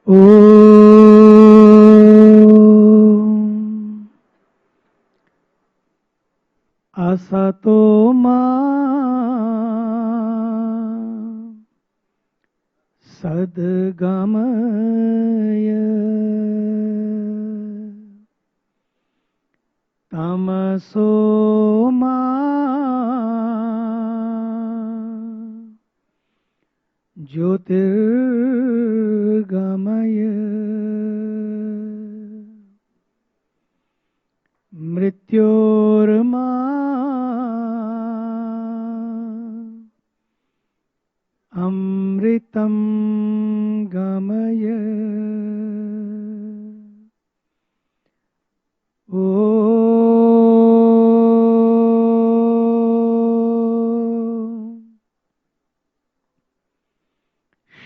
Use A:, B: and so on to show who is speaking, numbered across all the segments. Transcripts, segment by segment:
A: ॐ असतो मा सद्गमय तमसो मा ज्योतिर्गमय मृत्योर्मा अमृतं गमय। ओ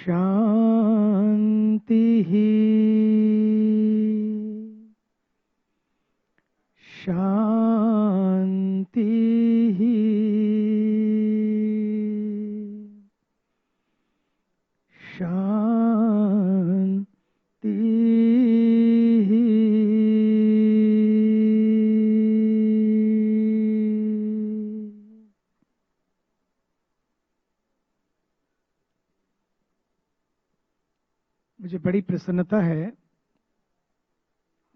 A: शांति शांति शांति। मुझे बड़ी प्रसन्नता है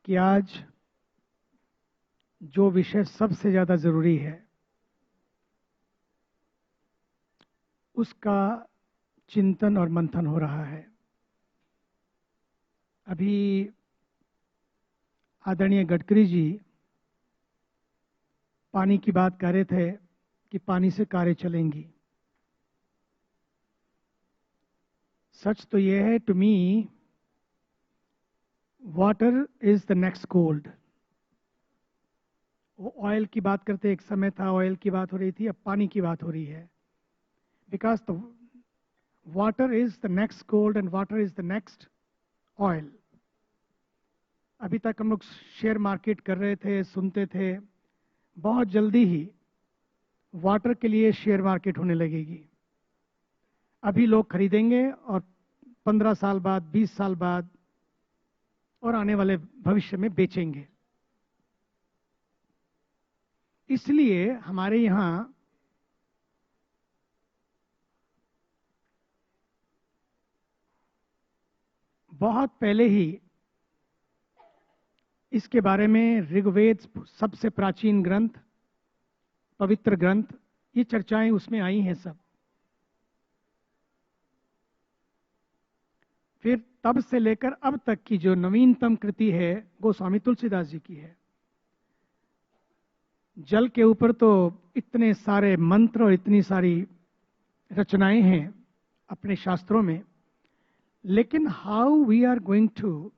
A: कि आज जो विषय सबसे ज्यादा जरूरी है उसका चिंतन और मंथन हो रहा है। अभी आदरणीय गडकरी जी पानी की बात कर रहे थे कि पानी से कारें चलेंगी। सच तो यह है, to me water is the next gold. वो ऑयल की बात करते, एक समय था ऑयल की बात हो रही थी, अब पानी की बात हो रही है। Because the water is the next gold and water is the next oil. अभी तक हम लोग शेयर मार्केट कर रहे थे, सुनते थे, बहुत जल्दी ही वाटर के लिए शेयर मार्केट होने लगेगी। अभी लोग खरीदेंगे और 15 साल बाद, 20 साल बाद और आने वाले भविष्य में बेचेंगे। इसलिए हमारे यहां बहुत पहले ही इसके बारे में ऋग्वेद, सबसे प्राचीन ग्रंथ, पवित्र ग्रंथ, ये चर्चाएं उसमें आई हैं सब। फिर तब से लेकर अब तक की जो नवीनतम कृति है वो स्वामी तुलसीदास जी की है। जल के ऊपर तो इतने सारे मंत्र और इतनी सारी रचनाएं हैं अपने शास्त्रों में, लेकिन how we are going to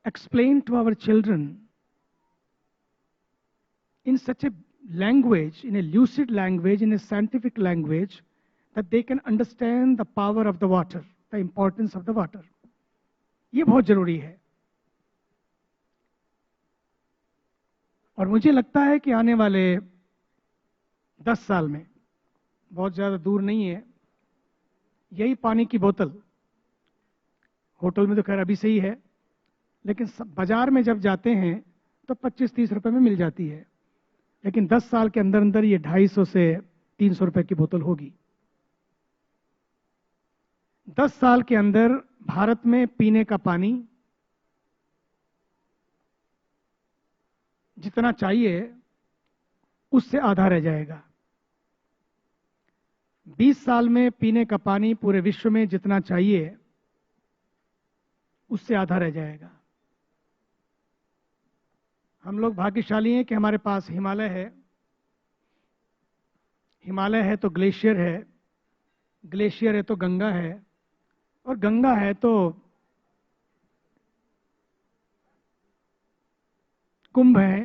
A: explain to our children in such a language, in a lucid language, in a scientific language, that they can understand the power of the water, the importance of the water. ये बहुत जरूरी है। और मुझे लगता है कि आने वाले 10 साल में, बहुत ज्यादा दूर नहीं है, यही पानी की बोतल, होटल में तो खैर अभी से ही है, लेकिन बाजार में जब जाते हैं तो 25-30 रुपए में मिल जाती है, लेकिन 10 साल के अंदर अंदर ये 250 से 300 रुपए की बोतल होगी। 10 साल के अंदर भारत में पीने का पानी जितना चाहिए उससे आधा रह जाएगा। 20 साल में पीने का पानी पूरे विश्व में जितना चाहिए उससे आधा रह जाएगा। हम लोग भाग्यशाली हैं कि हमारे पास हिमालय है। हिमालय है तो ग्लेशियर है, ग्लेशियर है तो गंगा है, और गंगा है तो कुंभ है,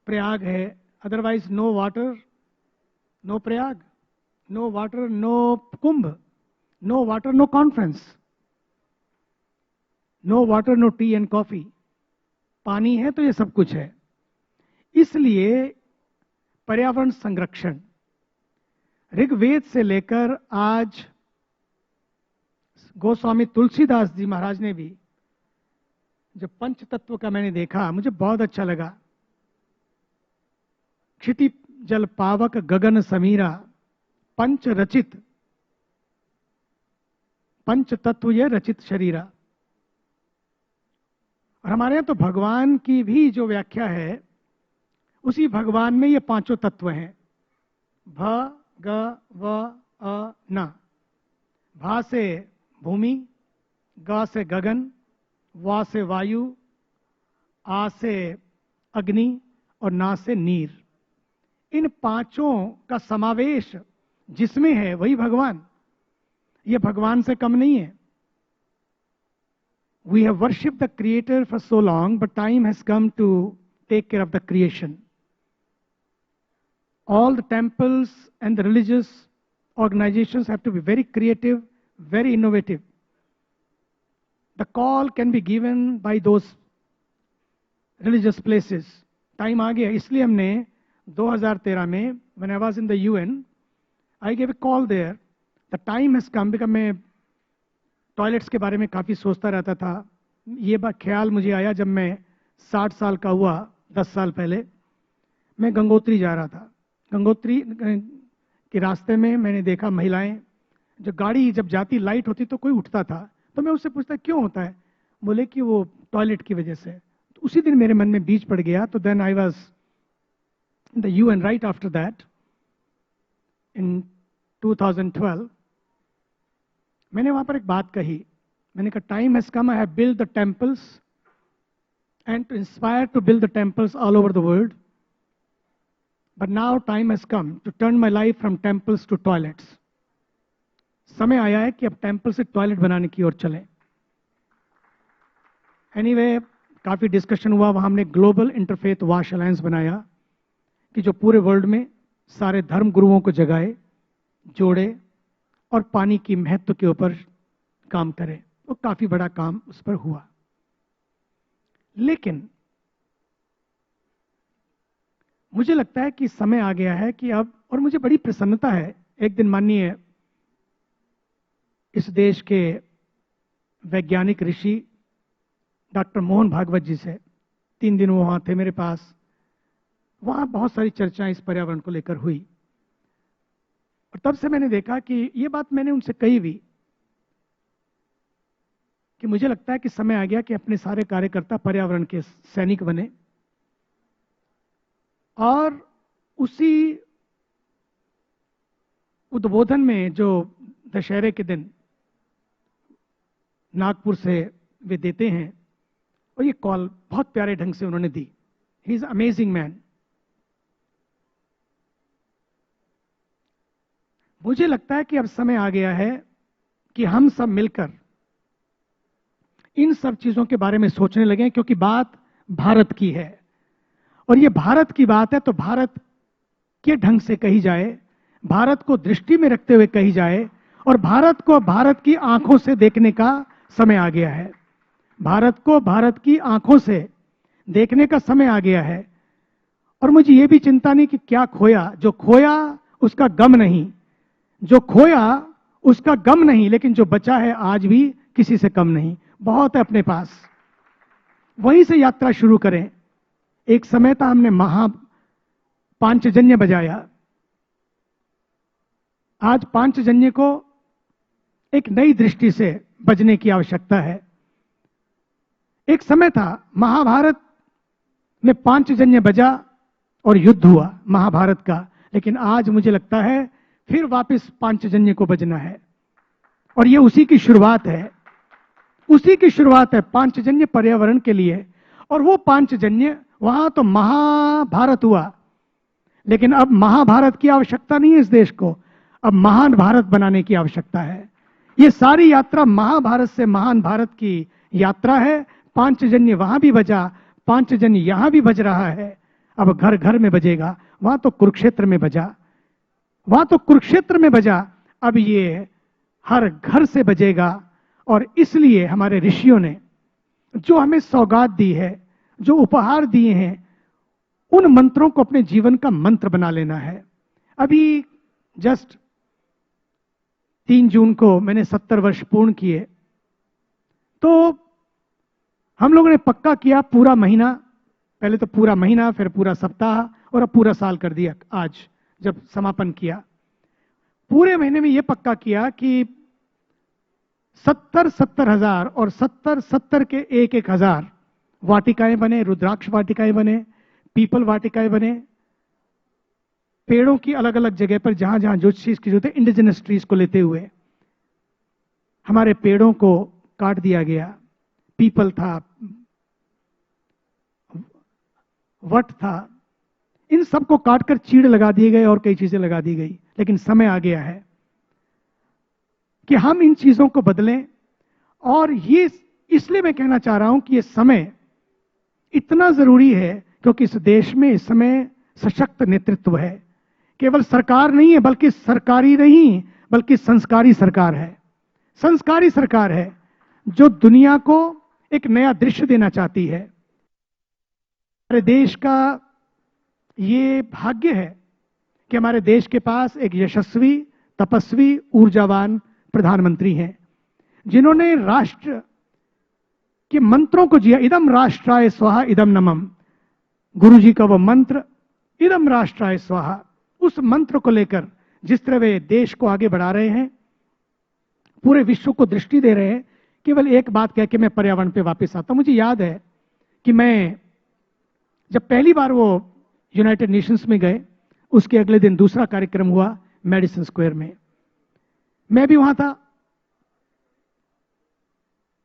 A: प्रयाग है। Otherwise no water no Prayag, no water no Kumbh, no water no conference, no water no tea and coffee. पानी है तो ये सब कुछ है। इसलिए पर्यावरण संरक्षण ऋग्वेद से लेकर आज गोस्वामी तुलसीदास जी महाराज ने भी जो पंच तत्व का मैंने देखा, मुझे बहुत अच्छा लगा। क्षिति जल पावक गगन समीरा, पंच रचित, पंच तत्व ये रचित शरीरा। और हमारे यहां तो भगवान की भी जो व्याख्या है, उसी भगवान में ये पांचों तत्व हैं। भ ग व अ न। भा से भूमि, ग से गगन, वा से वायु, आ से अग्नि और ना से नीर। इन पांचों का समावेश जिसमें है वही भगवान। ये भगवान से कम नहीं है। We have worshipped the Creator for so long, but time has come to take care of the creation. All the temples and the religious organizations have to be very creative, very innovative. The call can be given by those religious places. Time आ गया, इसलिए हमने 2013 में, when I was in the UN, I gave a call there. The time has come, because मैं toilets के बारे में काफ़ी सोचता रहता था। ये ख्याल मुझे आया जब मैं 60 साल का हुआ, 10 साल पहले। मैं गंगोत्री जा रहा था। गंगोत्री के रास्ते में मैंने देखा महिलाएं, जो गाड़ी जब जाती लाइट होती तो कोई उठता था, तो मैं उससे पूछता क्यों होता है, बोले कि वो टॉयलेट की वजह से। तो उसी दिन मेरे मन में बीज पड़ गया। तो then I was in the UN right after that in 2012। मैंने वहां पर एक बात कही, मैंने कहा time has come, I have build the temples and to inspire to build the temples all over the world, but now time has come to turn my life from temples to toilets. समय आया है कि अब temple से toilet बनाने की ओर चलें। Anyway, काफी डिस्कशन हुआ। वहां हमने ग्लोबल इंटरफेथ वाश अलायंस बनाया कि जो पूरे वर्ल्ड में सारे धर्म गुरुओं को जगाए, जोड़े और पानी की महत्व के ऊपर काम करे। तो काफी बड़ा काम उस पर हुआ। लेकिन मुझे लगता है कि समय आ गया है कि अब, और मुझे बड़ी प्रसन्नता है, एक दिन माननीय इस देश के वैज्ञानिक ऋषि डॉक्टर मोहन भागवत जी से 3 दिन वो वहां थे मेरे पास। वहां बहुत सारी चर्चाएं इस पर्यावरण को लेकर हुई, और तब से मैंने देखा कि ये बात मैंने उनसे कही भी कि मुझे लगता है कि समय आ गया कि अपने सारे कार्यकर्ता पर्यावरण के सैनिक बने। और उसी उद्बोधन में जो दशहरे के दिन नागपुर से वे देते हैं, और ये कॉल बहुत प्यारे ढंग से उन्होंने दी। He is amazing man. मुझे लगता है कि अब समय आ गया है कि हम सब मिलकर इन सब चीजों के बारे में सोचने लगे, क्योंकि बात भारत की है। और ये भारत की बात है तो भारत के ढंग से कही जाए, भारत को दृष्टि में रखते हुए कही जाए, और भारत को भारत की आंखों से देखने का समय आ गया है। भारत को भारत की आंखों से देखने का समय आ गया है। और मुझे ये भी चिंता नहीं कि क्या खोया, जो खोया उसका गम नहीं, जो खोया उसका गम नहीं, लेकिन जो बचा है आज भी किसी से कम नहीं, बहुत है अपने पास। वहीं से यात्रा शुरू करें। एक समय था हमने पांचजन्य बजाया। आज पांचजन्य को एक नई दृष्टि से बजने की आवश्यकता है। एक समय था महाभारत में पांचजन्य बजा और युद्ध हुआ महाभारत का, लेकिन आज मुझे लगता है फिर वापस पांचजन्य को बजना है। और ये उसी की शुरुआत है, उसी की शुरुआत है पांचजन्य पर्यावरण के लिए। और वो पांचजन्य, वहां तो महाभारत हुआ, लेकिन अब महाभारत की आवश्यकता नहीं है इस देश को, अब महान भारत बनाने की आवश्यकता है। ये सारी यात्रा महाभारत से महान भारत की यात्रा है। पांचजन्य वहां भी बजा, पांचजन्य यहां भी बज रहा है, अब घर घर में बजेगा। वहां तो कुरुक्षेत्र में बजा, वहां तो कुरुक्षेत्र में बजा, अब ये हर घर से बजेगा। और इसलिए हमारे ऋषियों ने जो हमें सौगात दी है, जो उपहार दिए हैं, उन मंत्रों को अपने जीवन का मंत्र बना लेना है। अभी जस्ट 3 जून को मैंने 70 वर्ष पूर्ण किए। तो हम लोगों ने पक्का किया पूरा महीना, पहले तो पूरा महीना, फिर पूरा सप्ताह, और अब पूरा साल कर दिया आज जब समापन किया। पूरे महीने में यह पक्का किया कि 70-70 हजार और 70-70 के 1-1 हजार वाटिकाएं बने, रुद्राक्ष वाटिकाएं बने, पीपल वाटिकाएं बने, पेड़ों की अलग अलग जगह पर जहां जहां जो चीज की जरूरत है, इंडिजिनस ट्रीज को लेते हुए हमारे पेड़ों को काट दिया गया। पीपल था, वट था, इन सबको काटकर चीड़ लगा दिए गए और कई चीजें लगा दी गई। लेकिन समय आ गया है कि हम इन चीजों को बदलें, और ये इसलिए मैं कहना चाह रहा हूं कि ये समय इतना जरूरी है क्योंकि इस देश में इस समय सशक्त नेतृत्व है। केवल सरकार नहीं है, बल्कि सरकारी नहीं, बल्कि संस्कारी सरकार है। संस्कारी सरकार है जो दुनिया को एक नया दृश्य देना चाहती है। हमारे देश का ये भाग्य है कि हमारे देश के पास एक यशस्वी, तपस्वी, ऊर्जावान प्रधानमंत्री हैं जिन्होंने राष्ट्र के मंत्रों को जिया। इदम राष्ट्राय स्वाहा इदम नमम, गुरु जी का वो मंत्र इदम राष्ट्राय स्वाहा, उस मंत्र को लेकर जिस तरह वे देश को आगे बढ़ा रहे हैं, पूरे विश्व को दृष्टि दे रहे हैं। केवल एक बात कह के मैं पर्यावरण पे वापस आता हूं। मुझे याद है कि मैं जब पहली बार वो यूनाइटेड नेशंस में गए, उसके अगले दिन दूसरा कार्यक्रम हुआ मेडिसन स्क्वायर में, मैं भी वहां था।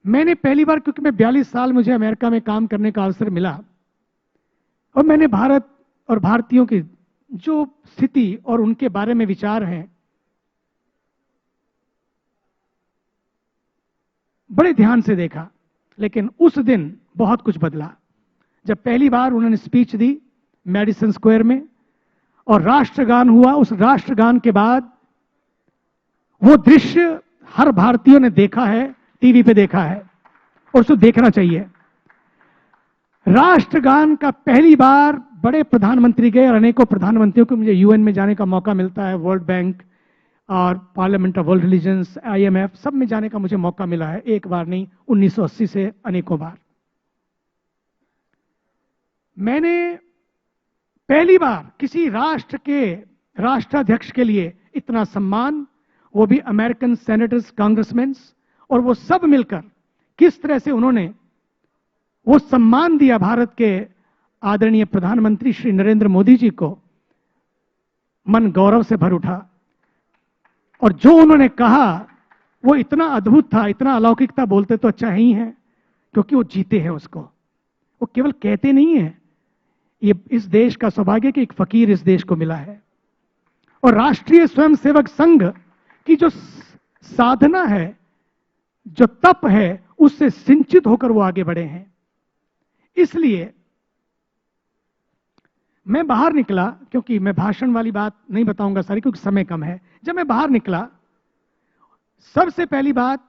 A: मैंने पहली बार, क्योंकि मैं 42 साल मुझे अमेरिका में काम करने का अवसर मिला, और मैंने भारत और भारतीयों की जो स्थिति और उनके बारे में विचार हैं बड़े ध्यान से देखा। लेकिन उस दिन बहुत कुछ बदला जब पहली बार उन्होंने स्पीच दी मेडिसन स्क्वायर में और राष्ट्रगान हुआ। उस राष्ट्रगान के बाद वो दृश्य हर भारतीय ने देखा है, टीवी पे देखा है, और उसको देखना चाहिए। राष्ट्रगान का पहली बार बड़े प्रधानमंत्री गए, और अनेकों प्रधानमंत्रियों को, मुझे यूएन में जाने का मौका मिलता है, वर्ल्ड बैंक और parliament of world religions, IMF, सब में जाने का मुझे मौका मिला है, एक बार नहीं, 1980 से अनेकों बार। मैंने पहली बार किसी राष्ट्र के राष्ट्राध्यक्ष के लिए इतना सम्मान, वो भी अमेरिकन सेनेटर्स, कांग्रेसमैन, और वो सब मिलकर किस तरह से उन्होंने वो सम्मान दिया भारत के आदरणीय प्रधानमंत्री श्री नरेंद्र मोदी जी को, मन गौरव से भर उठा। और जो उन्होंने कहा वो इतना अद्भुत था, इतना अलौकिक था, बोलते तो अच्छा ही है क्योंकि वो जीते हैं उसको, वो केवल कहते नहीं है। ये इस देश का सौभाग्य कि एक फकीर इस देश को मिला है, और राष्ट्रीय स्वयंसेवक संघ की जो साधना है, जो तप है, उससे सिंचित होकर वो आगे बढ़े हैं। इसलिए मैं बाहर निकला, क्योंकि मैं भाषण वाली बात नहीं बताऊंगा सारी, क्योंकि समय कम है। जब मैं बाहर निकला, सबसे पहली बात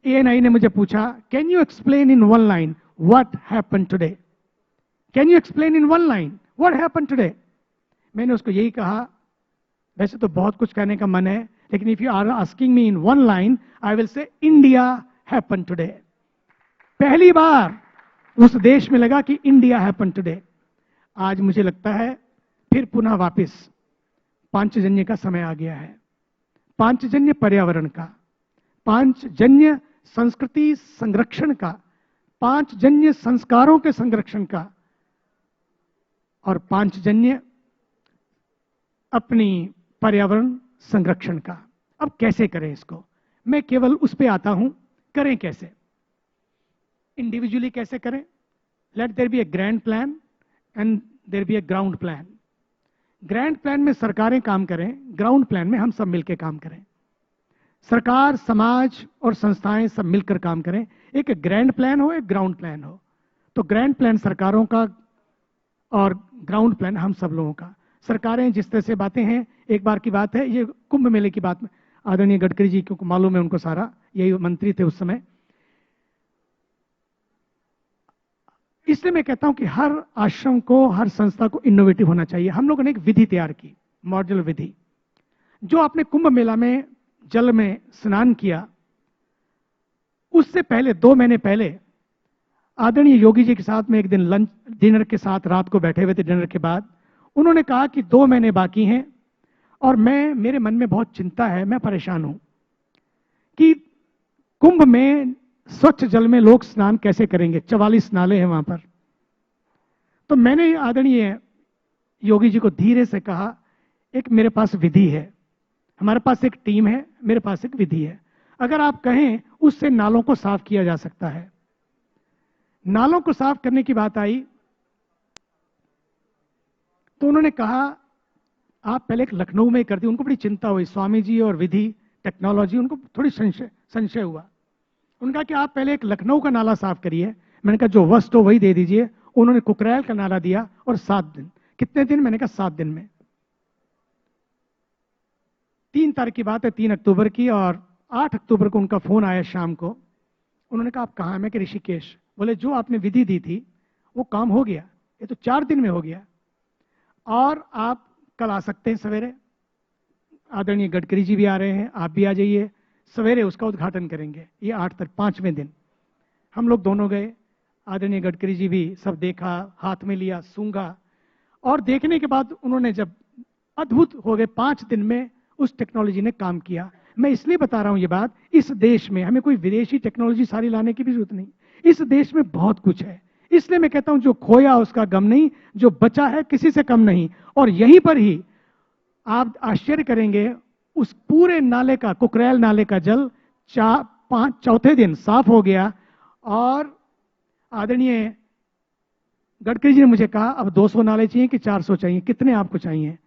A: ANI ने मुझे पूछा, can you explain in one line what happen today? Can you explain in one line what happen today? मैंने उसको यही कहा, वैसे तो बहुत कुछ कहने का मन है, लेकिन if you are asking me in one line, I will say India happen today. पहली बार उस देश में लगा कि इंडिया हैपन टुडे। आज मुझे लगता है फिर पुनः वापस पांचजन्य का समय आ गया है। पांचजन्य पर्यावरण का, पांचजन्य संस्कृति संरक्षण का, पांचजन्य संस्कारों के संरक्षण का, और पांचजन्य अपनी पर्यावरण संरक्षण का। अब कैसे करें इसको? मैं केवल उस पे आता हूं, करें कैसे, इंडिविजुअली कैसे करें। Let there be a grand plan and there be a ground plan. Grand plan में सरकारें काम करें, ग्राउंड प्लान में हम सब मिलकर काम करें। सरकार, समाज और संस्थाएं सब मिलकर काम करें। एक ग्रैंड प्लान हो, एक ग्राउंड प्लान हो। तो ग्रैंड प्लान सरकारों का और ग्राउंड प्लान हम सब लोगों का। सरकारें जिस तरह से बातें हैं, एक बार की बात है, ये कुंभ मेले की बात में आदरणीय गडकरी जी को मालूम है, उनको सारा, यही मंत्री थे उस समय। इसलिए मैं कहता हूं कि हर आश्रम को, हर संस्था को इनोवेटिव होना चाहिए। हम लोगों ने एक विधि तैयार की, मॉडल विधि, जो आपने कुंभ मेला में जल में स्नान किया, उससे पहले 2 महीने पहले आदरणीय योगी जी के साथ में एक दिन लंच डिनर के साथ रात को बैठे हुए थे। डिनर के बाद उन्होंने कहा कि 2 महीने बाकी हैं और मेरे मन में बहुत चिंता है, मैं परेशान हूं कि कुंभ में स्वच्छ जल में लोग स्नान कैसे करेंगे, 44 नाले हैं वहां पर। तो मैंने आदरणीय योगी जी को धीरे से कहा, एक मेरे पास विधि है, हमारे पास एक टीम है, मेरे पास एक विधि है, अगर आप कहें उससे नालों को साफ किया जा सकता है। नालों को साफ करने की बात आई तो उन्होंने कहा आप पहले एक लखनऊ में कर दी। उनको बड़ी चिंता हुई, स्वामी जी और विधि टेक्नोलॉजी, उनको थोड़ी संशय हुआ। उन्होंने कहा कि आप पहले एक लखनऊ का नाला साफ करिए। मैंने कहा जो वस्त हो वही दे दीजिए। उन्होंने कुकरैल का नाला दिया और 7 दिन। कितने दिन? मैंने कहा 7 दिन में। 3 तारीख की बात है, 3 अक्टूबर की, और 8 अक्टूबर को उनका फोन आया शाम को। उन्होंने कहा आप कहाँ हैं? मैं कि ऋषिकेश। बोले जो आपने विधि दी थी वो काम हो गया, ये तो 4 दिन में हो गया, और आप कल आ सकते हैं सवेरे। आदरणीय गडकरी जी भी आ रहे हैं, आप भी आ जाइए, सवेरे उसका उद्घाटन करेंगे। ये 8 तक 5वें दिन हम लोग दोनों गए। आदरणीय गडकरी जी भी सब देखा, हाथ में लिया, सूंघा, और देखने के बाद उन्होंने जब अद्भुत हो गए, 5 दिन में उस टेक्नोलॉजी ने काम किया। मैं इसलिए बता रहा हूं ये बात, इस देश में हमें कोई विदेशी टेक्नोलॉजी सारी लाने की भी जरूरत नहीं, इस देश में बहुत कुछ है। इसलिए मैं कहता हूं जो खोया उसका गम नहीं, जो बचा है किसी से कम नहीं। और यहीं पर ही आप आश्चर्य करेंगे, उस पूरे नाले का, कुकरैल नाले का जल 4-5 दिन साफ हो गया। और आदरणीय गडकरी जी ने मुझे कहा अब 200 नाले चाहिए कि 400 चाहिए, कितने आपको चाहिए?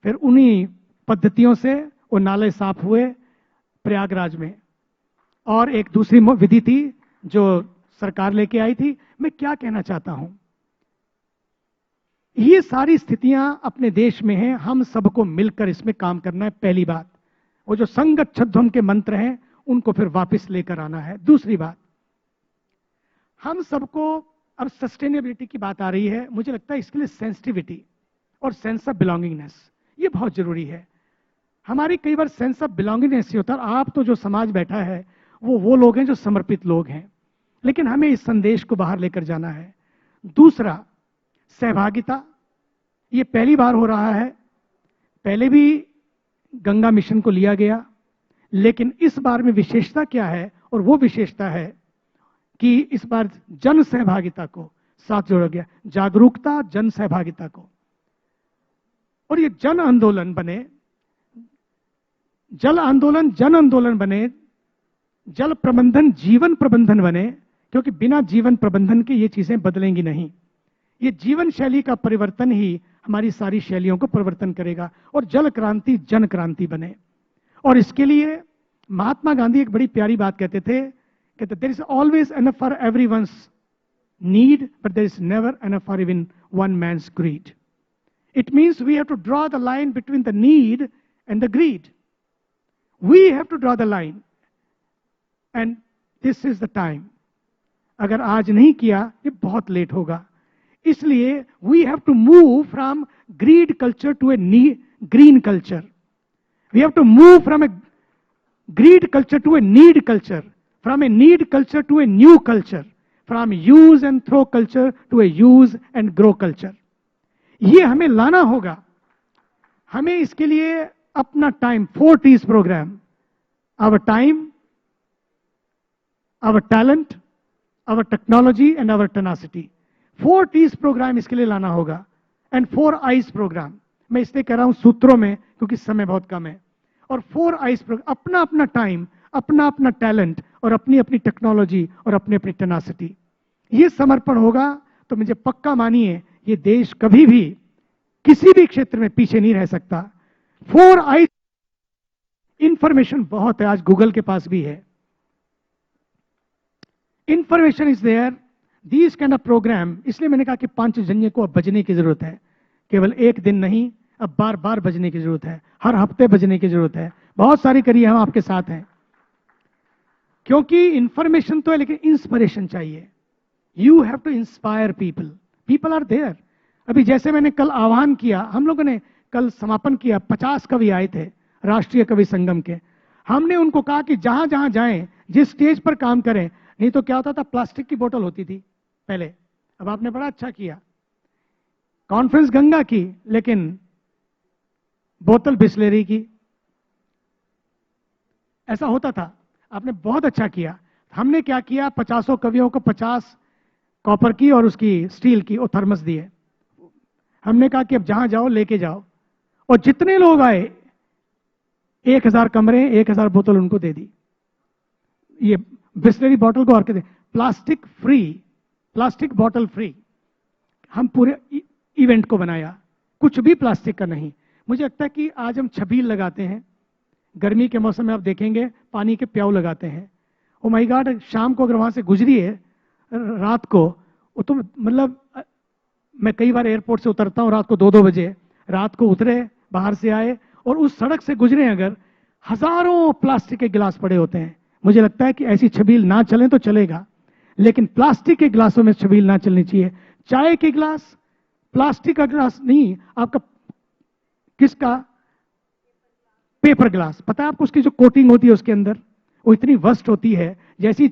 A: फिर उन्हीं पद्धतियों से वो नाले साफ हुए प्रयागराज में। और एक दूसरी विधि थी जो सरकार लेके आई थी। मैं क्या कहना चाहता हूं, ये सारी स्थितियां अपने देश में हैं, हम सबको मिलकर इसमें काम करना है। पहली बात, वो जो संगच्छध्वम के मंत्र हैं उनको फिर वापस लेकर आना है। दूसरी बात, हम सबको अब सस्टेनेबिलिटी की बात आ रही है, मुझे लगता है इसके लिए सेंसिटिविटी और सेंस ऑफ बिलोंगिंगनेस ये बहुत जरूरी है। हमारी कई बार सेंस ऑफ बिलोंगिंगनेस होता है, आप तो जो समाज बैठा है वो लोग हैं जो समर्पित लोग हैं, लेकिन हमें इस संदेश को बाहर लेकर जाना है। दूसरा, सहभागिता, ये पहली बार हो रहा है, पहले भी गंगा मिशन को लिया गया, लेकिन इस बार में विशेषता क्या है? और वो विशेषता है कि इस बार जन सहभागिता को साथ जोड़ा गया, जागरूकता, जन सहभागिता को, और ये जन आंदोलन बने, जल आंदोलन जन आंदोलन बने, जल प्रबंधन जीवन प्रबंधन बने, क्योंकि बिना जीवन प्रबंधन के ये चीजें बदलेंगी नहीं। ये जीवन शैली का परिवर्तन ही हमारी सारी शैलियों को परिवर्तन करेगा, और जल क्रांति जन क्रांति बने। और इसके लिए महात्मा गांधी एक बड़ी प्यारी बात कहते थे, कहते there is always enough for everyone's need but there is never enough for even one man's greed. It means we have to draw the line between the need and the greed. We have to draw the line and this is the time. अगर आज नहीं किया ये बहुत late होगा। इसलिए we have to move from greed culture to a green culture. We have to move from a greed culture to a need culture, from a need culture to a new culture, from use and throw culture to a use and grow culture. ये हमें लाना होगा। हमें इसके लिए अपना time, 4 T's program, our time, our talent, our technology and our tenacity, 4 T's program इसके लिए लाना होगा। एंड 4 I's प्रोग्राम, मैं इसलिए कह रहा हूं सूत्रों में क्योंकि समय बहुत कम है। और 4 I's प्रोग्राम, अपना अपना टाइम, अपना अपना टैलेंट, और अपनी अपनी टेक्नोलॉजी, और अपनी अपनी टेनासिटी, ये समर्पण होगा तो मुझे पक्का मानिए ये देश कभी भी किसी भी क्षेत्र में पीछे नहीं रह सकता। 4 I's, इंफॉर्मेशन बहुत है, आज गूगल के पास भी है, information is there, these kind of program. इसलिए मैंने कहा कि पांचजन्य को अब बजने की जरूरत है, केवल एक दिन नहीं, अब बार बार बजने की जरूरत है, हर हफ्ते बजने की जरूरत है। बहुत सारी करिए, हम आपके साथ हैं, क्योंकि इंफॉर्मेशन तो है लेकिन इंस्पिरेशन चाहिए। You have to inspire people, people are there. अभी जैसे मैंने कल आह्वान किया, हम लोगों ने कल समापन किया, 50 कवि आए थे राष्ट्रीय कवि संगम के। हमने उनको कहा कि जहां जहां जाएं, जिस स्टेज पर काम करें। नहीं तो क्या होता था, प्लास्टिक की बोतल होती थी पहले, अब आपने बड़ा अच्छा किया, कॉन्फ्रेंस गंगा की लेकिन बोतल बिस्लेरी की, ऐसा होता था। आपने बहुत अच्छा किया। हमने क्या किया, 50 कवियों को 50 कॉपर की और उसकी स्टील की और थर्मस दिए। हमने कहा कि अब जहां जाओ लेके जाओ, और जितने लोग आए 1000 कमरे 1000 बोतल उनको दे दी। ये बिस्लरी बॉटल को और कहते plastic free, plastic bottle free. हम पूरे इवेंट को बनाया, कुछ भी प्लास्टिक का नहीं। मुझे लगता है कि आज हम छबील लगाते हैं, गर्मी के मौसम में आप देखेंगे पानी के प्याऊ लगाते हैं। ओ माय गॉड, शाम को अगर वहां से गुजरी है रात को, वो तो मतलब मैं कई बार एयरपोर्ट से उतरता हूं रात को 2-2 बजे, रात को उतरे बाहर से आए और उस सड़क से गुजरे अगर, हजारों प्लास्टिक के गिलास पड़े होते हैं। मुझे लगता है कि ऐसी छबील ना चले तो चलेगा, लेकिन प्लास्टिक के गिलासों में छबील ना चलनी चाहिए। चाय के गिलास प्लास्टिक का गिलास नहीं, आपका किसका, पेपर ग्लास। पता है आपको उसकी जो कोटिंग होती है उसके अंदर, वो इतनी वर्स्ट होती है। जैसी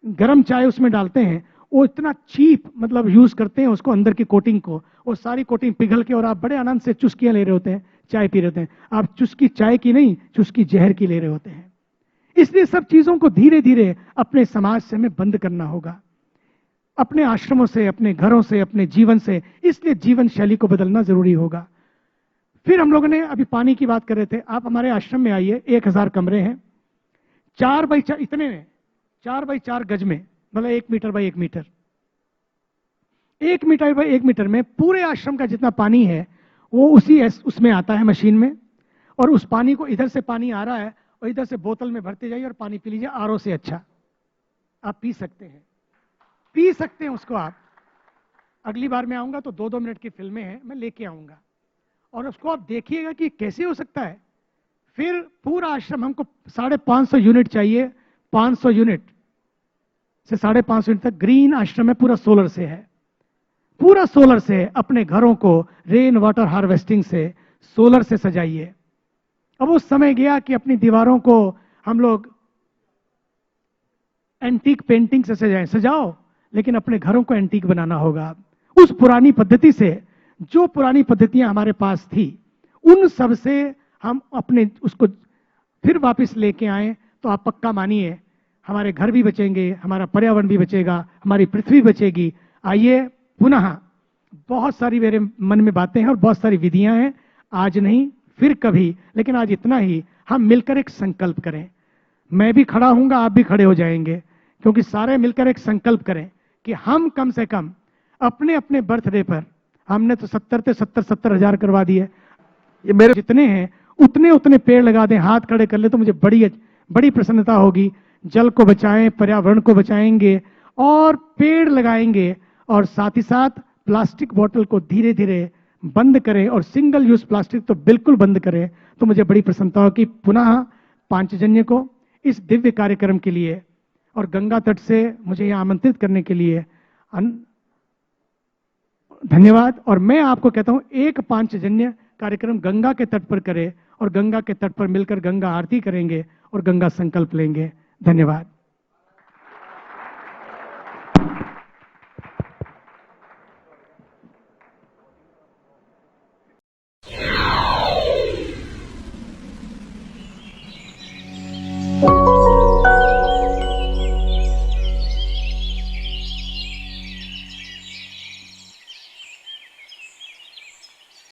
A: गरम चाय उसमें डालते हैं, वो इतना चीप मतलब यूज करते हैं उसको, अंदर की कोटिंग को, और सारी कोटिंग पिघल के, और आप बड़े आनंद से चुस्कियां ले रहे होते हैं, चाय पी रहे होते हैं। आप चुस्की चाय की नहीं, चुस्की जहर की ले रहे होते हैं। इसलिए सब चीजों को धीरे धीरे अपने समाज से हमें बंद करना होगा, अपने आश्रमों से, अपने घरों से, अपने जीवन से। इसलिए जीवन शैली को बदलना जरूरी होगा। फिर हम लोगों ने अभी पानी की बात कर रहे थे, आप हमारे आश्रम में आइए, 1000 कमरे हैं, 4 बाई 4 इतने में, 4 बाई 4 गज में, मतलब 1 meter by 1 meter, 1 meter by 1 meter में पूरे आश्रम का जितना पानी है वो उसमें आता है मशीन में, और उस पानी को इधर से पानी आ रहा है और इधर से बोतल में भरते जाइए और पानी पी लीजिए। आरओ से अच्छा आप पी सकते हैं, पी सकते हैं उसको आप। अगली बार मैं आऊंगा तो 2-2 मिनट की फिल्में हैं, मैं लेके आऊंगा और उसको आप देखिएगा कि कैसे हो सकता है। फिर पूरा आश्रम, हमको 550 यूनिट चाहिए, 500 यूनिट से 550 यूनिट तक। ग्रीन आश्रम है, पूरा सोलर से है, पूरा सोलर से है। अपने घरों को रेन वाटर हार्वेस्टिंग से, सोलर से सजाइए। अब वो समय गया कि अपनी दीवारों को हम लोग एंटीक पेंटिंग से सजाएं, सजाओ, लेकिन अपने घरों को एंटीक बनाना होगा। उस पुरानी पद्धति से, जो पुरानी पद्धतियां हमारे पास थी, उन सब से हम अपने उसको फिर वापस लेके आए, तो आप पक्का मानिए हमारे घर भी बचेंगे, हमारा पर्यावरण भी बचेगा, हमारी पृथ्वी बचेगी। आइए पुनः, बहुत सारी मेरे मन में बातें हैं और बहुत सारी विधियां हैं, आज नहीं फिर कभी, लेकिन आज इतना ही, हम मिलकर एक संकल्प करें। मैं भी खड़ा हूंगा, आप भी खड़े हो जाएंगे, क्योंकि सारे मिलकर एक संकल्प करें कि हम कम से कम अपने अपने बर्थडे पर, हमने तो 70 हजार करवा दिए, ये मेरे जितने हैं उतने उतने पेड़ लगा दें, हाथ खड़े कर ले तो मुझे बड़ी प्रसन्नता होगी। जल को बचाएं, पर्यावरण को बचाएंगे और पेड़ लगाएंगे, और साथ ही साथ प्लास्टिक बोतल को धीरे धीरे बंद करें, और सिंगल यूज प्लास्टिक तो बिल्कुल बंद करें। तो मुझे बड़ी प्रसन्नता होगी पुनः पांचजन्य को इस दिव्य कार्यक्रम के लिए और गंगा तट से मुझे यहां आमंत्रित करने के लिए धन्यवाद। और मैं आपको कहता हूं, एक पांचजन्य कार्यक्रम गंगा के तट पर करें, और गंगा के तट पर मिलकर गंगा आरती करेंगे और गंगा संकल्प लेंगे। धन्यवाद।